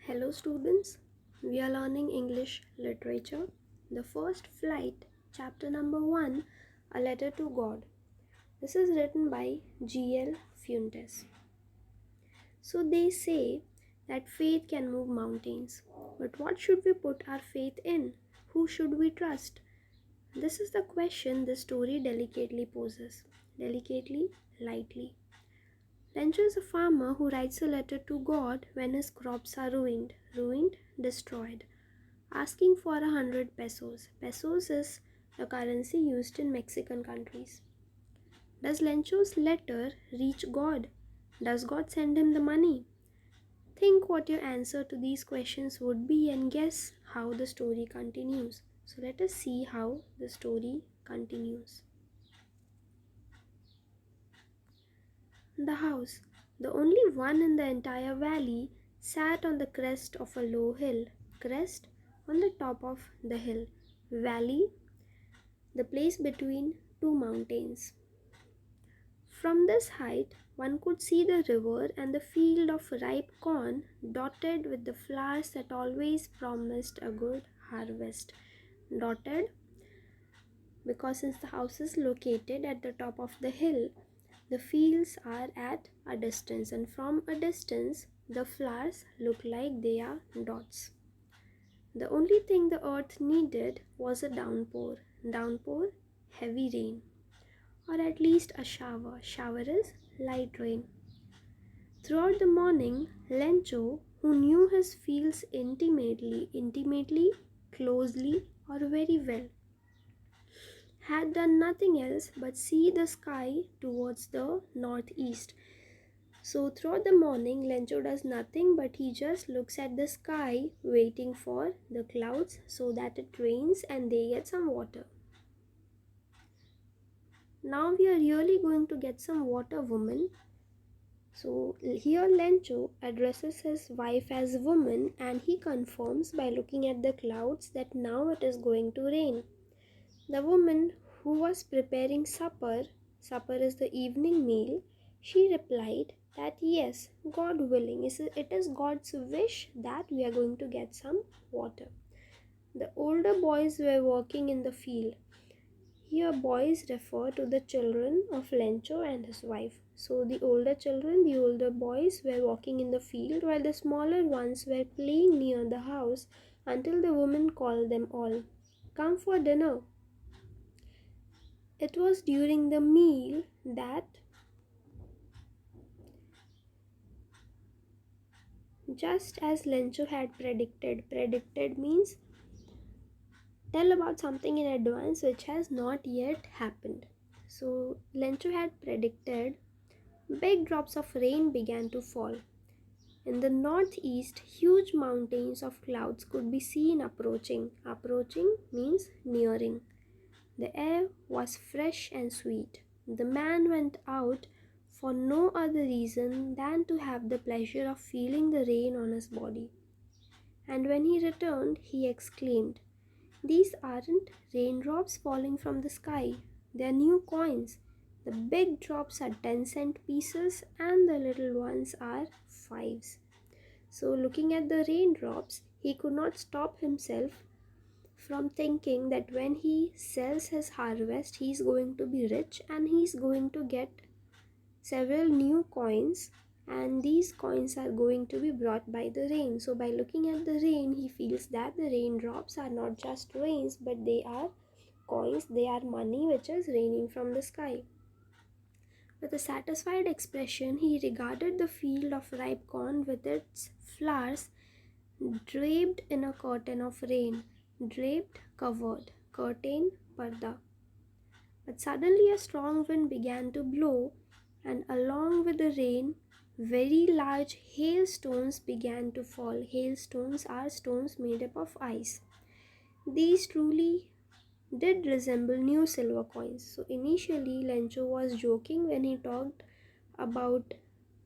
Hello students, we are learning English literature. The first flight, chapter number 1, A Letter to God. This is written by G.L. Fuentes. So they say that faith can move mountains. But what should we put our faith in? Who should we trust? This is the question the story delicately poses. Delicately, lightly. Lencho is a farmer who writes a letter to God when his crops are ruined, destroyed, asking for 100 pesos. Pesos is the currency used in Mexican countries. Does Lencho's letter reach God? Does God send him the money? Think what your answer to these questions would be and guess how the story continues. So let us see how the story continues. The house, the only one in the entire valley, sat on the crest of a low hill. Crest, on the top of the hill. Valley, the place between two mountains. From this height, one could see the river and the field of ripe corn dotted with the flowers that always promised a good harvest. Dotted because since the house is located at the top of the hill, the fields are at a distance, and from a distance, the flowers look like they are dots. The only thing the earth needed was a downpour. Downpour, heavy rain, or at least a shower. Shower is light rain. Throughout the morning, Lencho, who knew his fields intimately, closely, or very well, had done nothing else but see the sky towards the northeast. So throughout the morning, Lencho does nothing but he just looks at the sky waiting for the clouds so that it rains and they get some water. Now we are really going to get some water, woman. So here Lencho addresses his wife as woman and he confirms by looking at the clouds that now it is going to rain. The woman who was preparing supper is the evening meal, she replied that yes, God willing, it is God's wish that we are going to get some water. The older boys were working in the field. Here boys refer to the children of Lencho and his wife. So the older boys were walking in the field while the smaller ones were playing near the house until the woman called them all. Come for dinner. It was during the meal that just as Lencho had predicted means tell about something in advance which has not yet happened. So Lencho had predicted big drops of rain began to fall. In the northeast, huge mountains of clouds could be seen approaching. Approaching means nearing. The air was fresh and sweet. The man went out for no other reason than to have the pleasure of feeling the rain on his body. And when he returned, he exclaimed, "These aren't raindrops falling from the sky. They're new coins. The big drops are 10-cent pieces and the little ones are fives." So looking at the raindrops, he could not stop himself from thinking that when he sells his harvest, he is going to be rich and he is going to get several new coins, and these coins are going to be brought by the rain. So by looking at the rain, he feels that the raindrops are not just rains but they are coins, they are money which is raining from the sky. With a satisfied expression, he regarded the field of ripe corn with its flowers draped in a curtain of rain. Draped, covered, curtain, parda. But suddenly a strong wind began to blow, and along with the rain, very large hailstones began to fall. Hailstones are stones made up of ice. These truly did resemble new silver coins. So initially, Lencho was joking when he talked about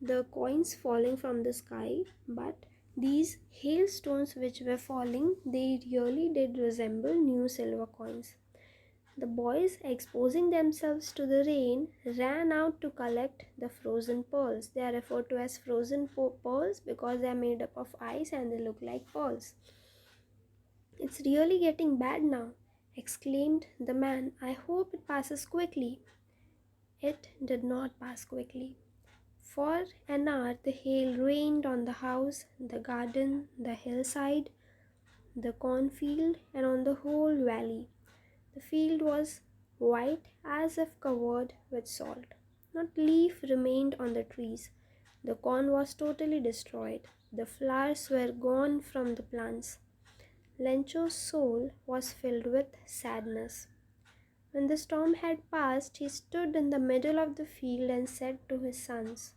the coins falling from the sky, but these hailstones which were falling, they really did resemble new silver coins. The boys, exposing themselves to the rain, ran out to collect the frozen pearls. They are referred to as frozen pearls because they are made up of ice and they look like pearls. "It's really getting bad now," exclaimed the man. "I hope it passes quickly." It did not pass quickly. For an hour the hail rained on the house, the garden, the hillside, the cornfield, and on the whole valley. The field was white as if covered with salt. Not a leaf remained on the trees. The corn was totally destroyed. The flowers were gone from the plants. Lencho's soul was filled with sadness. When the storm had passed, he stood in the middle of the field and said to his sons,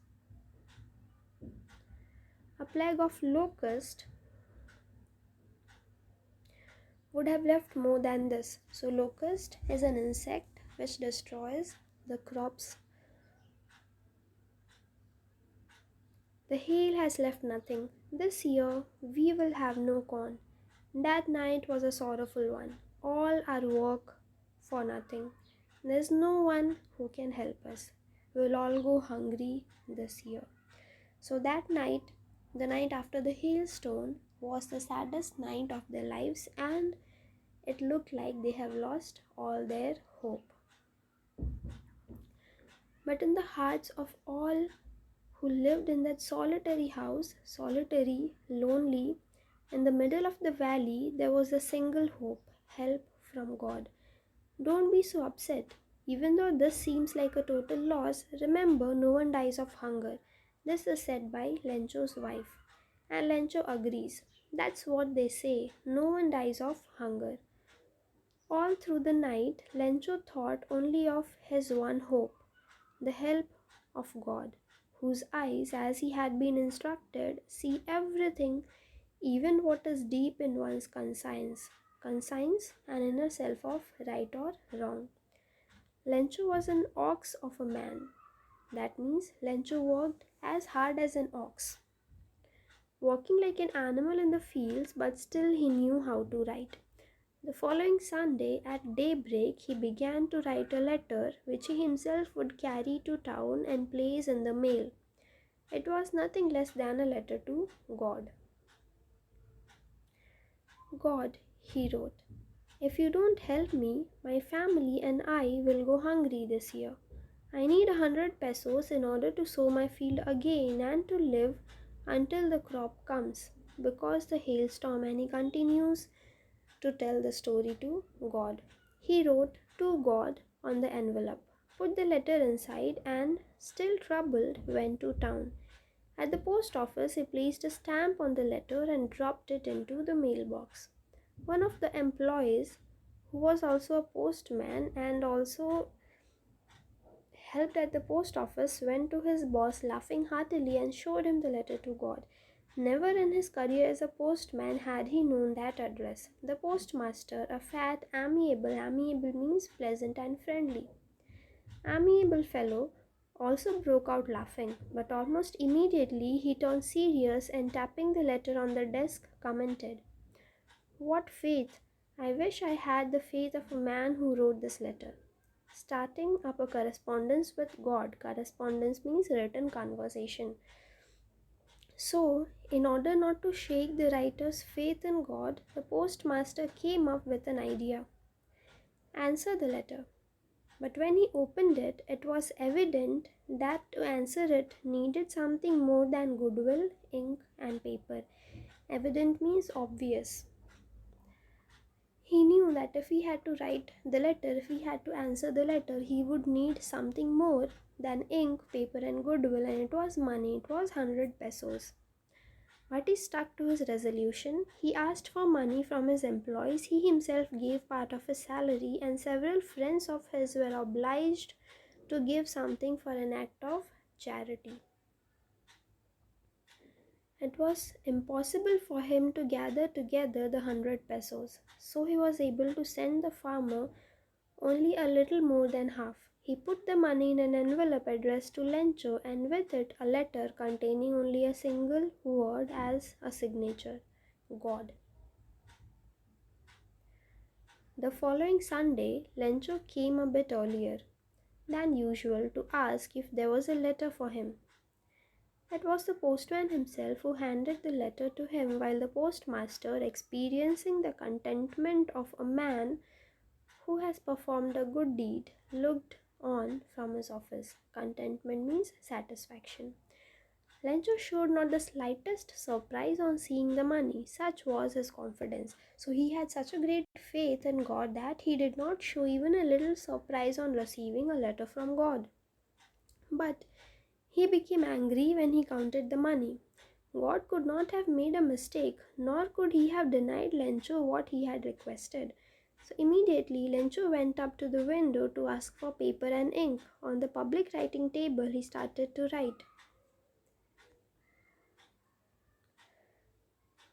"A plague of locusts would have left more than this." So, locust is an insect which destroys the crops. "The hail has left nothing. This year we will have no corn." That night was a sorrowful one. All our work for nothing. There's no one who can help us. We'll all go hungry this year. So that night, the night after the hailstone, was the saddest night of their lives, and it looked like they have lost all their hope. But in the hearts of all who lived in that solitary house, solitary, lonely, in the middle of the valley, there was a single hope: help from God. Don't be so upset. Even though this seems like a total loss, remember no one dies of hunger. This is said by Lencho's wife, and Lencho agrees. That's what they say: no one dies of hunger. All through the night, Lencho thought only of his one hope: the help of God, whose eyes, as he had been instructed, see everything, even what is deep in one's conscience, an inner self of right or wrong. Lencho was an ox of a man. That means Lencho worked as hard as an ox, working like an animal in the fields, but still he knew how to write. The following Sunday at daybreak, he began to write a letter which he himself would carry to town and place in the mail. It was nothing less than a letter to God. "God," he wrote, "if you don't help me, my family and I will go hungry this year. I need 100 pesos in order to sow my field again and to live until the crop comes because the hailstorm." And he continues to tell the story to God. He wrote "to God" on the envelope, put the letter inside, and, still troubled, went to town. At the post office, he placed a stamp on the letter and dropped it into the mailbox. One of the employees, who was also a postman and also helped at the post office, went to his boss laughing heartily and showed him the letter to God. Never in his career as a postman had he known that address. The postmaster, a fat, amiable means pleasant and friendly, amiable fellow, also broke out laughing, but almost immediately he turned serious and, tapping the letter on the desk, commented, "What faith! I wish I had the faith of a man who wrote this letter." Starting up a correspondence with God. Correspondence means written conversation. So, in order not to shake the writer's faith in God, the postmaster came up with an idea: answer the letter. But when he opened it, it was evident that to answer it needed something more than goodwill, ink, and paper. Evident means obvious. He knew that if he had to write the letter, if he had to answer the letter, he would need something more than ink, paper, and goodwill, and it was money. It was 100 pesos. But he stuck to his resolution. He asked for money from his employees. He himself gave part of his salary, and several friends of his were obliged to give something for an act of charity. It was impossible for him to gather together the 100 pesos, so he was able to send the farmer only a little more than half. He put the money in an envelope addressed to Lencho, and with it a letter containing only a single word as a signature: God. The following Sunday, Lencho came a bit earlier than usual to ask if there was a letter for him. It was the postman himself who handed the letter to him, while the postmaster, experiencing the contentment of a man who has performed a good deed, looked on from his office. Contentment means satisfaction. Lencho showed not the slightest surprise on seeing the money. Such was his confidence. So he had such a great faith in God that he did not show even a little surprise on receiving a letter from God. But he became angry when he counted the money. God could not have made a mistake, nor could he have denied Lencho what he had requested. So immediately Lencho went up to the window to ask for paper and ink. On the public writing table he started to write.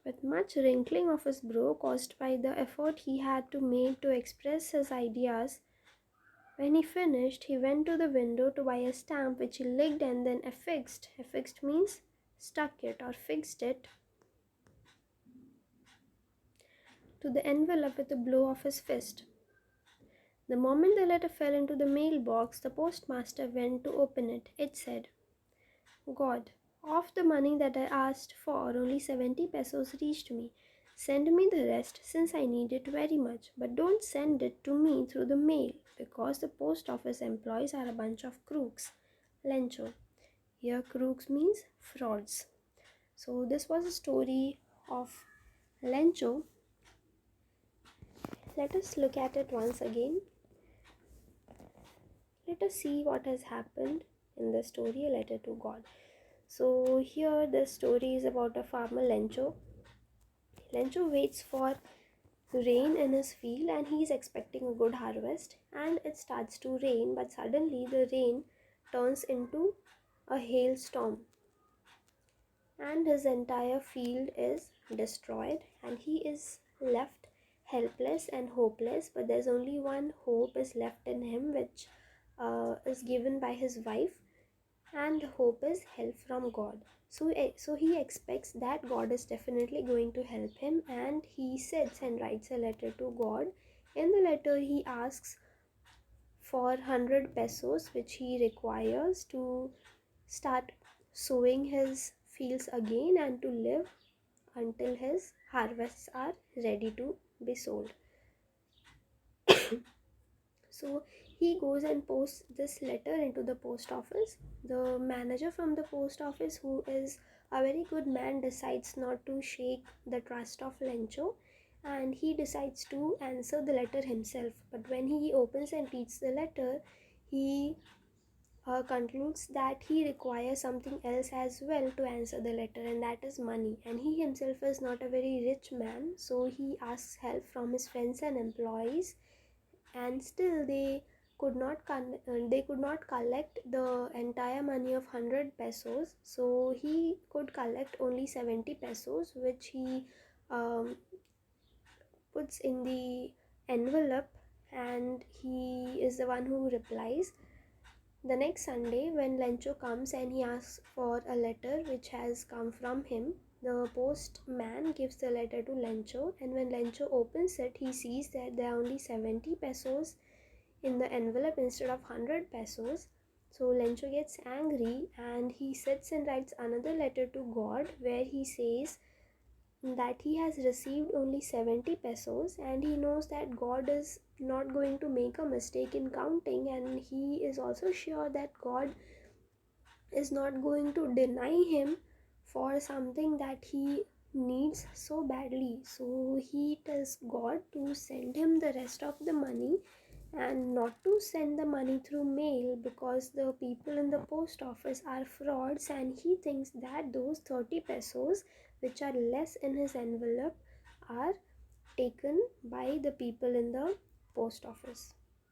With much wrinkling of his brow caused by the effort he had to make to express his ideas, when he finished, he went to the window to buy a stamp which he licked and then affixed. Affixed means stuck it or fixed it to the envelope with a blow of his fist. The moment the letter fell into the mailbox, the postmaster went to open it. It said, God, of the money that I asked for, only 70 pesos reached me. Send me the rest since I need it very much. But don't send it to me through the mail because the post office employees are a bunch of crooks. Lencho. Here crooks means frauds. So this was a story of Lencho. Let us look at it once again. Let us see what has happened in the story, A Letter to God. So here the story is about a farmer Lencho. Lencho waits for rain in his field and he is expecting a good harvest, and it starts to rain, but suddenly the rain turns into a hailstorm and his entire field is destroyed and he is left helpless and hopeless. But there's only one hope is left in him, which is given by his wife, and the hope is help from God. So he expects that God is definitely going to help him, and he sits and writes a letter to God. In the letter he asks for 100 pesos which he requires to start sowing his fields again and to live until his harvests are ready to be sold. So he goes and posts this letter into the post office. The manager from the post office, who is a very good man, decides not to shake the trust of Lencho and he decides to answer the letter himself. But when he opens and reads the letter, he concludes that he requires something else as well to answer the letter, and that is money. And he himself is not a very rich man, so he asks help from his friends and employees, and still they could not collect the entire money of 100 pesos. So he could collect only 70 pesos, which he puts in the envelope, and he is the one who replies. The next Sunday, when Lencho comes and he asks for a letter which has come from him, the postman gives the letter to Lencho, and when Lencho opens it, he sees that there are only 70 pesos in the envelope instead of 100 pesos. So Lencho gets angry and he sits and writes another letter to God where he says that he has received only 70 pesos and he knows that God is not going to make a mistake in counting, and he is also sure that God is not going to deny him for something that he needs so badly. So he tells God to send him the rest of the money and not to send the money through mail because the people in the post office are frauds, and he thinks that those 30 pesos which are less in his envelope are taken by the people in the post office.